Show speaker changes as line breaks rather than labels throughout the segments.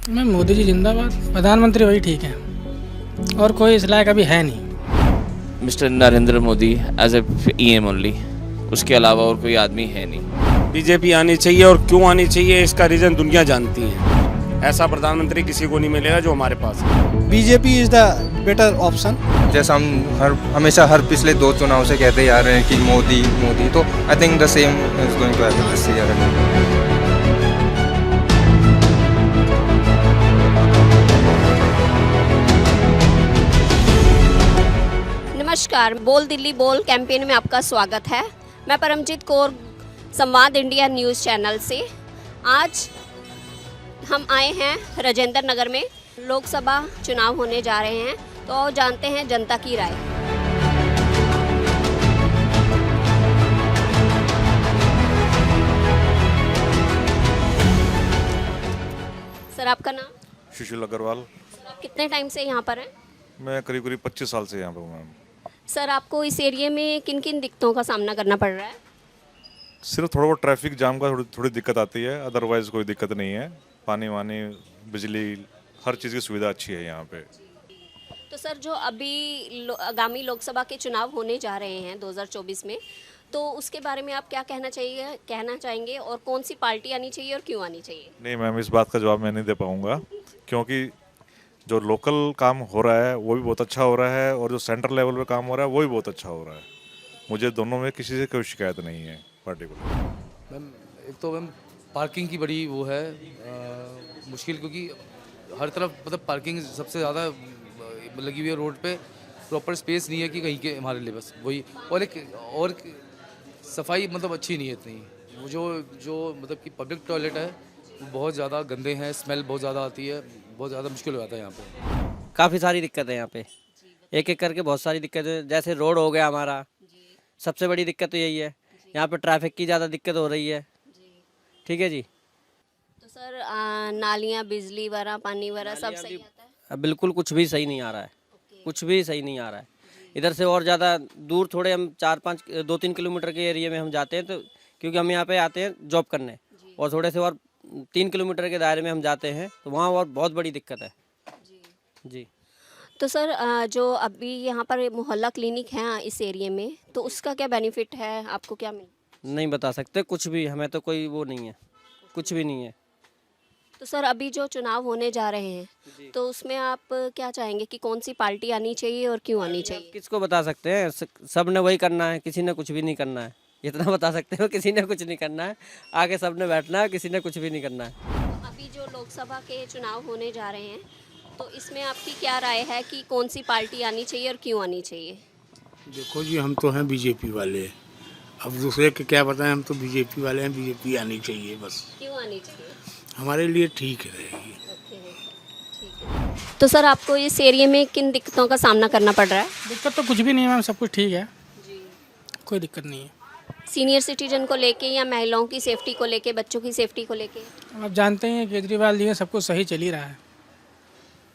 मैं मोदी जी जिंदाबाद, प्रधानमंत्री वही ठीक है और कोई इस लायक अभी है नहीं।
Mr Narendra Modi as a PM only, उसके अलावा और कोई आदमी है नहीं।
बीजेपी आनी चाहिए और क्यों आनी चाहिए इसका रीज़न दुनिया जानती है। ऐसा प्रधानमंत्री किसी को नहीं मिलेगा जो हमारे पास है।
BJP is the better option.
जैसा हम हमेशा हर पिछले 2 चुनाव से कहते आ रहे हैं कि मोदी मोदी, तो I think the same is going to happen this year.
नमस्कार, बोल दिल्ली बोल कैंपेन में आपका स्वागत है। मैं परमजीत कौर, संवाद इंडिया न्यूज़ चैनल से। आज हम आए हैं राजेंद्र नगर में, लोकसभा चुनाव होने जा रहे हैं, तो जानते हैं जनता की राय। सर, आपका नाम?
सुशील अग्रवाल।
सर, आप कितने टाइम से यहाँ पर हैं?
मैं करीब 25 साल से यहाँ पर हूँ मैम।
सर, आपको इस एरिया में किन किन दिक्कतों का सामना करना पड़ रहा है?
सिर्फ थोड़ा बहुत ट्रैफिक जाम का थोड़ी दिक्कत आती है, अदरवाइज कोई दिक्कत नहीं है। पानी वानी, बिजली, हर चीज़ की सुविधा अच्छी है यहाँ पे।
तो सर, जो अभी आगामी लोकसभा के चुनाव होने जा रहे हैं 2024 में, तो उसके बारे में आप क्या कहना चाहेंगे और कौन सी पार्टी आनी चाहिए और क्यों आनी चाहिए?
नहीं मैम, इस बात का जवाब मैं नहीं दे पाऊँगा, क्योंकि जो लोकल काम हो रहा है वो भी बहुत अच्छा हो रहा है और जो सेंट्रल लेवल पे काम हो रहा है वो भी बहुत अच्छा हो रहा है। मुझे दोनों में किसी से कोई शिकायत नहीं है पार्टिकुलर।
मैम, एक तो मैम पार्किंग की बड़ी वो है मुश्किल, क्योंकि हर तरफ मतलब पार्किंग सबसे ज़्यादा लगी हुई है रोड पे। प्रॉपर स्पेस नहीं है कि कहीं के हमारे लिए, बस वही। और सफाई मतलब अच्छी नहीं है इतनी। वो जो मतलब कि पब्लिक टॉयलेट है वो बहुत ज़्यादा गंदे हैं, स्मेल बहुत ज़्यादा आती है, बहुत ज़्यादा मुश्किल हो जाता है यहाँ पे।
काफ़ी सारी दिक्कत है यहाँ पे, एक एक करके बहुत सारी दिक्कतें। जैसे रोड हो गया हमारा, सबसे बड़ी दिक्कत तो यही है। यहाँ पे ट्रैफिक की ज़्यादा दिक्कत हो रही है। ठीक है जी।
तो सर, नालियाँ, बिजली वगैरह, पानी वगैरह सब सही आता है?
अब बिल्कुल कुछ भी सही नहीं आ रहा है, कुछ भी सही नहीं आ रहा है। इधर से और ज़्यादा दूर थोड़े हम 2-3 किलोमीटर के एरिया में हम जाते हैं, तो क्योंकि हम यहाँ पे आते हैं जॉब करने, और थोड़े से और 3 किलोमीटर के दायरे में हम जाते हैं, तो वहाँ और बहुत बड़ी दिक्कत है जी।
तो सर, जो अभी यहाँ पर मोहल्ला क्लिनिक है इस एरिया में, तो उसका क्या बेनिफिट है, आपको क्या मिल?
नहीं बता सकते कुछ भी, हमें तो कोई वो नहीं है, कुछ भी नहीं है।
तो सर, अभी जो चुनाव होने जा रहे हैं, तो उसमें आप क्या चाहेंगे कि कौन सी पार्टी आनी चाहिए और क्यों आनी चाहिए?
किसको बता सकते हैं, सब ने वही करना है, किसी ने कुछ भी नहीं करना है। इतना बता सकते हो, किसी ने कुछ नहीं करना है, आगे सब ने बैठना है, किसी ने कुछ भी नहीं करना है।
तो अभी जो लोकसभा के चुनाव होने जा रहे हैं, तो इसमें आपकी क्या राय है कि कौन सी पार्टी आनी चाहिए और क्यों आनी चाहिए?
देखो जी, हम तो हैं बीजेपी वाले। अब दूसरे के क्या बताएं, हम तो बीजेपी वाले हैं। बीजेपी आनी चाहिए बस।
क्यों आनी चाहिए?
हमारे लिए ठीक रहेगी।
ठीक है। तो सर, आपको इस एरिया में किन दिक्कतों का सामना करना पड़ रहा है?
दिक्कत तो कुछ भी नहीं है मैम, सब कुछ ठीक है, कोई दिक्कत नहीं है।
सीनियर सिटीजन को लेके या महिलाओं की सेफ्टी को लेके, बच्चों की सेफ्टी को लेके?
आप जानते हैं केजरीवाल जी का सब कुछ सही चल ही रहा है।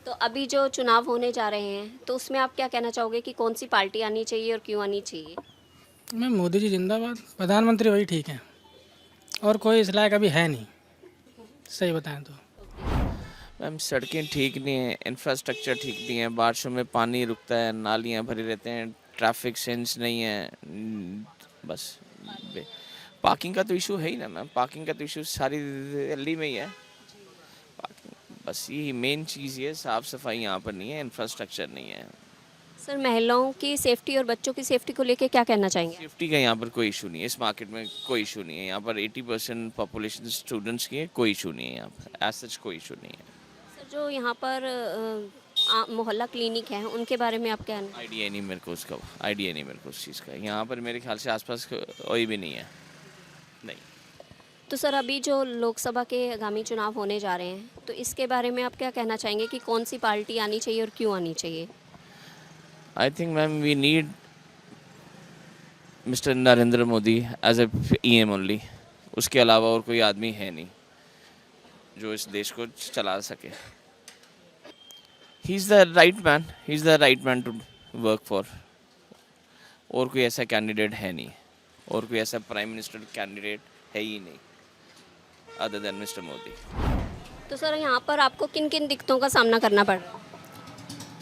तो अभी जो चुनाव होने जा रहे हैं, तो उसमें आप क्या कहना चाहोगे कि कौन सी पार्टी आनी चाहिए और क्यों आनी चाहिए?
मैं मोदी जी जिंदाबाद, प्रधानमंत्री वही ठीक है और कोई इस लायक अभी है नहीं, सही बताएं तो।
मैम, सड़कें ठीक नहीं है, इंफ्रास्ट्रक्चर ठीक नहीं है, बारिशों में पानी रुकता है, नालियाँ भरी रहते हैं, ट्रैफिक सेंस नहीं है। बस पार्किंग का तो इशू है ही ना मैम, पार्किंग का तो इशू सारी दिल्ली में ही है। बस यही मेन चीज़ है, साफ़ सफाई यहाँ पर नहीं है, इंफ्रास्ट्रक्चर नहीं है।
सर, महिलाओं की सेफ्टी और बच्चों की सेफ्टी को लेके क्या कहना चाहेंगे?
सेफ्टी का यहाँ पर कोई इशू नहीं है, इस मार्केट में कोई इशू नहीं है। यहाँ पर 80% पॉपुलेशन स्टूडेंट्स की है, कोई इशू नहीं है यहाँ पर, एज सच कोई इशू नहीं है।
सर, जो यहाँ पर मोहल्ला क्लिनिक है, उनके बारे में आप क्या?
आइडिया नहीं मेरे को उसका, आइडिया नहीं मेरे को उस चीज़ का। यहाँ पर मेरे ख्याल से आसपास कोई भी नहीं है, नहीं।
तो सर, अभी जो लोकसभा के आगामी चुनाव होने जा रहे हैं, तो इसके बारे में आप क्या कहना चाहेंगे कि कौन सी पार्टी आनी चाहिए और क्यों आनी चाहिए?
I think ma'am we need Mr Narendra Modi as a PM only, उसके अलावा और कोई आदमी है नहीं जो इस देश को चला सके। He is the right man to work for. और कोई ऐसा कैंडिडेट है नहीं, और कोई ऐसा प्राइम मिनिस्टर कैंडिडेट है ही नहीं अदर देन मिस्टर मोदी।
तो सर यहाँ पर आपको किन किन दिक्कतों का सामना करना पड़ रहा है?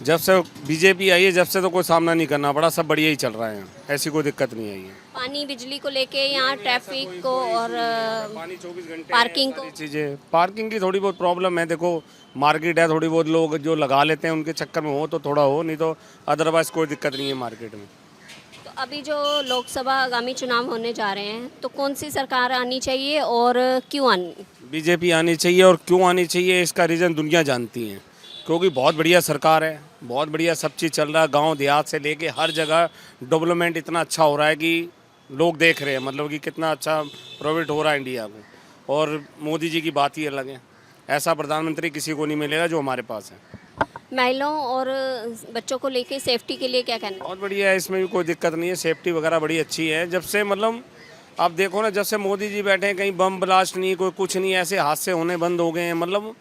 जब से बीजेपी आई है जब से तो कोई सामना नहीं करना पड़ा, सब बढ़िया ही चल रहा है, ऐसी कोई दिक्कत नहीं आई है।
पानी बिजली को लेके यहाँ ट्रैफिक को और
पानी 24 घंटे
पार्किंग को?
सारी चीज़ें, पार्किंग की थोड़ी बहुत प्रॉब्लम है। देखो मार्केट है, थोड़ी बहुत लोग जो लगा लेते हैं उनके चक्कर में हो तो थोड़ा हो, नहीं तो अदरवाइज कोई दिक्कत नहीं है मार्केट में।
तो अभी जो लोकसभा आगामी चुनाव होने जा रहे हैं तो कौन सी सरकार आनी चाहिए और क्यों आनी?
बीजेपी आनी चाहिए, और क्यों आनी चाहिए इसका रीज़न दुनिया जानती है, क्योंकि बहुत बढ़िया सरकार है, बहुत बढ़िया सब चीज़ चल रहा है। गांव देहात से लेके हर जगह डेवलपमेंट इतना अच्छा हो रहा है कि लोग देख रहे हैं, मतलब कि कितना अच्छा प्रॉफिट हो रहा है इंडिया को। और मोदी जी की बात ही अलग है, ऐसा प्रधानमंत्री किसी को नहीं मिलेगा जो हमारे पास है।
महिलाओं और बच्चों को लेके सेफ्टी के लिए क्या कहना है?
बहुत बढ़िया है, इसमें भी कोई दिक्कत नहीं है, सेफ्टी वगैरह बड़ी अच्छी है। जब से मतलब आप देखो ना, जब से मोदी जी बैठे हैं कहीं बम ब्लास्ट नहीं, कोई कुछ नहीं, ऐसे हादसे होने बंद हो गए हैं। मतलब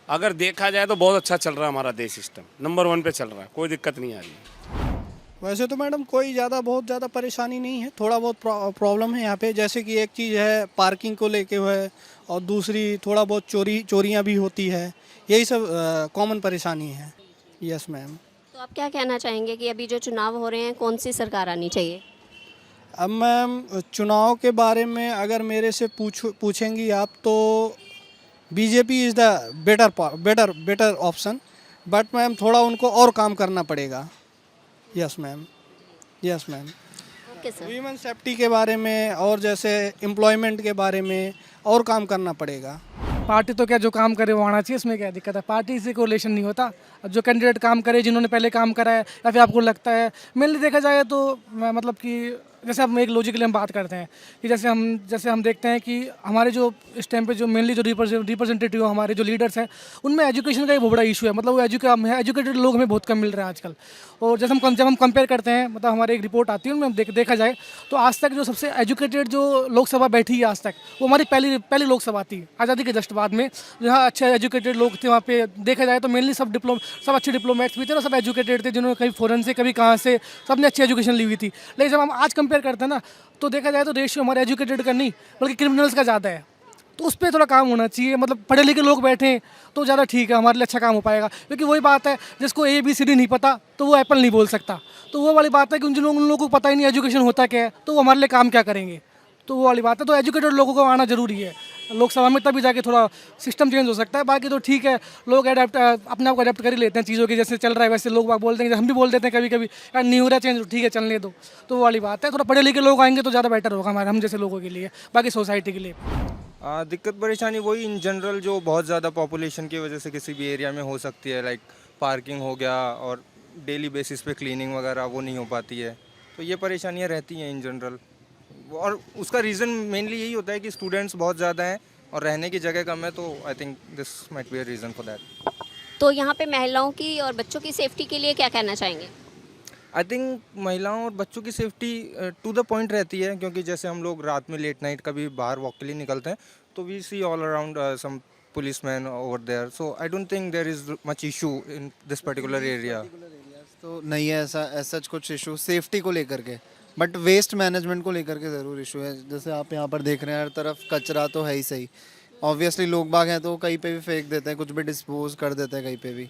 अगर देखा जाए तो बहुत अच्छा चल रहा है हमारा देश, सिस्टम नंबर 1 पे चल रहा है, कोई दिक्कत नहीं आ रही है।
वैसे तो मैडम कोई बहुत ज़्यादा परेशानी नहीं है, थोड़ा बहुत प्रॉब्लम है यहाँ पे। जैसे कि एक चीज़ है पार्किंग को लेके है, और दूसरी थोड़ा बहुत चोरियाँ भी होती है, यही सब कॉमन परेशानी है। Yes ma'am.
तो आप क्या कहना चाहेंगे कि अभी जो चुनाव हो रहे हैं कौन सी सरकार आनी चाहिए?
अब मैम चुनाव के बारे में अगर मेरे से पूछेंगी आप तो BJP is the better option, but ma'am थोड़ा उनको और काम करना पड़ेगा। Yes ma'am, yes ma'am.
Okay sir.
Human safety के बारे में और जैसे एम्प्लॉयमेंट के बारे में और काम करना पड़ेगा।
पार्टी तो क्या जो काम करे वो आना चाहिए, इसमें क्या दिक्कत है? पार्टी से कोई रिलेशन नहीं होता। अब जो कैंडिडेट काम करे, जिन्होंने पहले काम करा है, या फिर आपको लगता है, मेनली देखा जाए तो मतलब कि जैसे हम एक लॉजिकली हम बात करते हैं कि जैसे हम देखते हैं कि हमारे जो इस टाइम पे जो मेनली जो रिप्रेजेंटेटिव हमारे जो लीडर्स हैं उनमें एजुकेशन का ही बहुत बड़ा इशू है। मतलब वो एजुकेटेड लोग हमें बहुत कम मिल रहे हैं आजकल। और जब हम कंपेयर करते हैं, मतलब हमारे एक रिपोर्ट आती है उनमें देखा जाए तो आज तक जो सबसे एजुकेटेड जो लोकसभा बैठी है आज तक, वो हमारी पहली लोकसभा थी आज़ादी के जस्ट बाद में, जहाँ अच्छे एजुकेटेड लोग थे। वहाँ पे देखा जाए तो मेनली सब अच्छे डिप्लोमेट्स भी थे और सब एजुकेटेड थे, जिन्होंने कहीं फॉरेन से कभी कहाँ से, सबने अच्छी एजुकेशन ली हुई थी। लेकिन जब हम आज कंपेयर करते हैं ना तो देखा जाए तो रेशियो हमारे एजुकेटेड का नहीं बल्कि क्रिमिनल्स का ज़्यादा है। तो उस पर थोड़ा काम होना चाहिए। मतलब पढ़े लिखे लोग बैठे तो ज़्यादा ठीक है, हमारे लिए अच्छा काम हो पाएगा। क्योंकि वही बात है, जिसको ABCD नहीं पता तो वो एप्पल नहीं बोल सकता। तो वो वाली बात है कि उन लोगों को पता ही नहीं एजुकेशन होता क्या है, तो वो हमारे लिए काम क्या करेंगे। तो वो वाली बात है। तो एजुकेटेड लोगों को आना ज़रूरी है लोकसभा में, तभी जाके थोड़ा सिस्टम चेंज हो सकता है। बाकी तो ठीक है, लोग अपने आप को अडेप्ट कर ही लेते हैं चीज़ों की, जैसे चल रहा है वैसे लोग बात बोलते हैं। हम भी बोल देते हैं कभी कभी यार नहीं हो रहा चेंज, ठीक है चलने दो। तो वो वाली बात है, थोड़ा पढ़े लिखे लोग आएंगे तो ज़्यादा बेटर होगा हमारे हम जैसे लोगों के लिए, बाकी सोसाइटी के लिए।
दिक्कत परेशानी वही इन जनरल जो बहुत ज़्यादा पॉपुलेशन की वजह से किसी भी एरिया में हो सकती है, लाइक पार्किंग हो गया और डेली बेसिस पे क्लीनिंग वगैरह वो नहीं हो पाती है। तो ये परेशानियाँ रहती हैं इन जनरल, और उसका रीज़न मेनली यही होता है कि स्टूडेंट्स बहुत ज़्यादा हैं और रहने की जगह कम है। तो I think this might be a reason for that.
तो यहाँ पे महिलाओं की और बच्चों की सेफ्टी के लिए क्या कहना चाहेंगे?
आई थिंक महिलाओं और बच्चों की सेफ्टी टू द पॉइंट रहती है, क्योंकि जैसे हम लोग रात में लेट नाइट कभी बाहर वॉक के लिए निकलते हैं तो we see all around some policeman over there. So I don't think there is much issue in this particular area.
तो नहीं है ऐसा सच कुछ इशू सेफ्टी को लेकर के, बट वेस्ट मैनेजमेंट को लेकर के ज़रूर इशू है। जैसे आप यहाँ पर देख रहे हैं हर तरफ कचरा तो है ही सही, ऑब्वियसली लोग बाग हैं तो कहीं पे भी फेंक देते हैं, कुछ भी डिस्पोज कर देते हैं कहीं पे भी।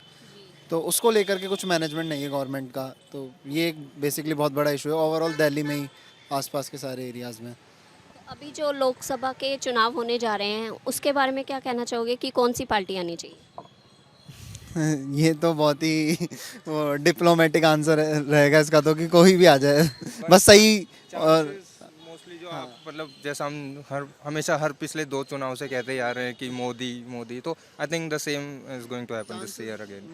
तो उसको लेकर के कुछ मैनेजमेंट नहीं है गवर्नमेंट का। तो ये एक बेसिकली बहुत बड़ा इशू है ओवरऑल दिल्ली में ही, आसपास के सारे एरियाज़ में।
अभी जो लोकसभा के चुनाव होने जा रहे हैं उसके बारे में क्या कहना चाहोगे कि कौन सी पार्टी आनी चाहिए?
ये तो बहुत ही वो डिप्लोमेटिक आंसर रहेगा इसका तो, कि कोई भी आ जाए बस सही। और
मोस्टली जो आप मतलब जैसा हम हमेशा हर पिछले 2 चुनाव से कहते ही आ रहे हैं कि मोदी, तो I think the same is going to happen this year again.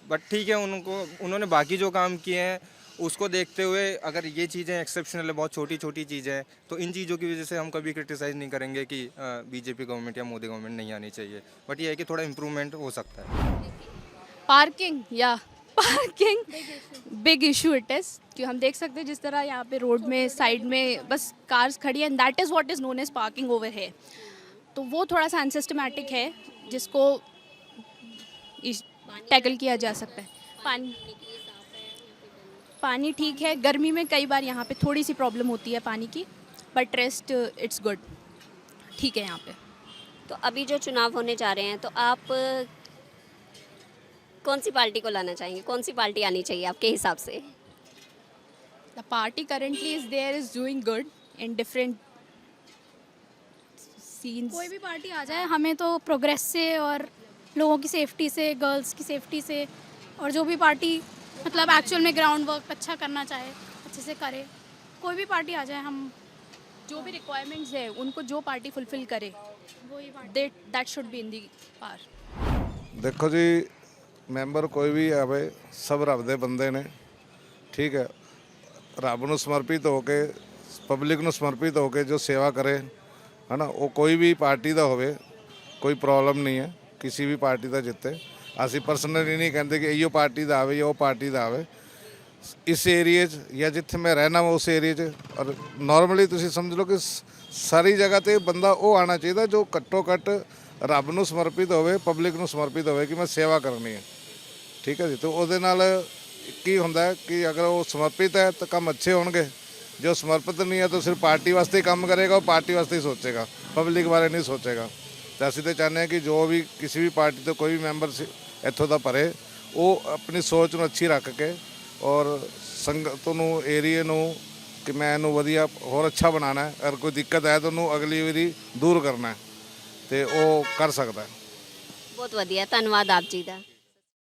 But ठीक है, उन्होंने बाकी जो काम किए हैं उसको देखते हुए अगर ये चीज़ें एक्सेप्शनल है, बहुत छोटी छोटी चीज़ें हैं, तो इन चीज़ों की वजह से हम कभी क्रिटिसाइज़ नहीं करेंगे कि बीजेपी गवर्नमेंट या मोदी गवर्नमेंट नहीं आनी चाहिए। बट ये है कि थोड़ा इम्प्रूवमेंट हो सकता है।
Parking big issue it is, कि हम देख सकते हैं जिस तरह यहाँ पे रोड में साइड में बस कार्स खड़ी है, and that is what is known as parking over है। तो वो थोड़ा सा अनसिस्टमैटिक है जिसको टैकल किया जा सकता है। पानी ठीक है, गर्मी में कई बार यहाँ पे थोड़ी सी प्रॉब्लम होती है पानी की, बट रेस्ट इट्स गुड, ठीक है यहाँ पे।
तो अभी जो चुनाव होने जा रहे हैं तो आप कौन सी पार्टी को लाना चाहेंगे, कौन सी पार्टी आनी चाहिए आपके हिसाब से?
The party currently is there is doing good in different scenes.
कोई भी पार्टी आ जाए, हमें तो प्रोग्रेस से और लोगों की सेफ्टी से, गर्ल्स की सेफ्टी से, और जो भी पार्टी मतलब एक्चुअल में ग्राउंड वर्क अच्छा करना चाहे अच्छे से करे, कोई भी पार्टी आ जाए, हम
जो भी रिक्वायरमेंट्स है उनको जो पार्टी फुलफिल करे
वही party.
That should be in the par.
देखो जी, ਮੈਂਬਰ ਕੋਈ ਵੀ ਆਵੇ ਸਭ ਰੱਬ ਦੇ ਬੰਦੇ ਨੇ, ਠੀਕ ਹੈ। ਰੱਬ ਨੂੰ ਸਮਰਪਿਤ ਹੋ ਕੇ, ਪਬਲਿਕ ਨੂੰ ਸਮਰਪਿਤ ਹੋ ਕੇ ਜੋ ਸੇਵਾ ਕਰੇ, ਹੈ ਨਾ, ਉਹ ਕੋਈ ਵੀ ਪਾਰਟੀ ਦਾ ਹੋਵੇ, ਕੋਈ ਪ੍ਰੋਬਲਮ ਨਹੀਂ ਹੈ ਕਿਸੇ ਵੀ ਪਾਰਟੀ ਦਾ ਜਿੱਤੇ। ਅਸੀਂ ਪਰਸਨਲੀ ਨਹੀਂ ਕਹਿੰਦੇ ਕਿ ਇਹੋ ਪਾਰਟੀ ਦਾ ਆਵੇ ਜਾਂ ਉਹ ਪਾਰਟੀ ਦਾ ਆਵੇ। ਇਸ ਏਰੀਏ 'ਚ ਜਾਂ ਜਿੱਥੇ ਮੈਂ ਰਹਿਣਾ ਵਾ ਉਸ ਏਰੀਏ 'ਚ, ਔਰ ਨੋਰਮਲੀ ਤੁਸੀਂ ਸਮਝ ਲਓ ਕਿ ਸਾਰੀ ਜਗ੍ਹਾ 'ਤੇ ਬੰਦਾ ਉਹ ਆਉਣਾ ਚਾਹੀਦਾ ਜੋ ਘੱਟੋ ਘੱਟ ਰੱਬ ਨੂੰ ਸਮਰਪਿਤ ਹੋਵੇ, ਪਬਲਿਕ ਨੂੰ ਸਮਰਪਿਤ ਹੋਵੇ ਕਿ ਮੈਂ ਸੇਵਾ ਕਰਨੀ ਹੈ, ਠੀਕ ਹੈ ਜੀ। ਤੇ ਉਹਦੇ ਨਾਲ ਕੀ ਹੁੰਦਾ ਕਿ ਅਗਰ ਉਹ ਸਮਰਪਿਤ ਹੈ ਤਾਂ ਕੰਮ ਅੱਛੇ ਹੋਣਗੇ, ਜੋ ਸਮਰਪਿਤ ਨਹੀਂ ਹੈ ਤਾਂ ਸਿਰਫ ਪਾਰਟੀ ਵਾਸਤੇ ਹੀ ਕੰਮ ਕਰੇਗਾ, ਉਹ ਪਾਰਟੀ ਵਾਸਤੇ ਹੀ ਸੋਚੇਗਾ, ਪਬਲਿਕ ਬਾਰੇ ਨਹੀਂ ਸੋਚੇਗਾ। ਤਾਂ ਅਸੀਂ ਤਾਂ ਚਾਹੁੰਦੇ ਹਾਂ ਕਿ ਜੋ ਵੀ ਕਿਸੇ ਵੀ ਪਾਰਟੀ ਤੋਂ ਕੋਈ ਵੀ ਮੈਂਬਰ ਇੱਥੋਂ ਦਾ ਭਰੇ, ਉਹ ਆਪਣੀ ਸੋਚ ਨੂੰ ਅੱਛੀ ਰੱਖ ਕੇ ਔਰ ਸੰਗਤ ਨੂੰ, ਏਰੀਏ ਨੂੰ, ਕਿ ਮੈਂ ਇਹਨੂੰ ਵਧੀਆ ਹੋਰ ਅੱਛਾ ਬਣਾਉਣਾ ਹੈ, ਅਗਰ ਕੋਈ ਦਿੱਕਤ ਹੈ ਤਾਂ ਉਹਨੂੰ ਅਗਲੀ ਵਾਰੀ ਦੂਰ ਕਰਨਾ ਹੈ, ਤੇ ਉਹ ਕਰ ਸਕਦਾ ਹੈ।
ਬਹੁਤ ਵਧੀਆ, ਧੰਨਵਾਦ ਆਪ ਜੀ ਦਾ।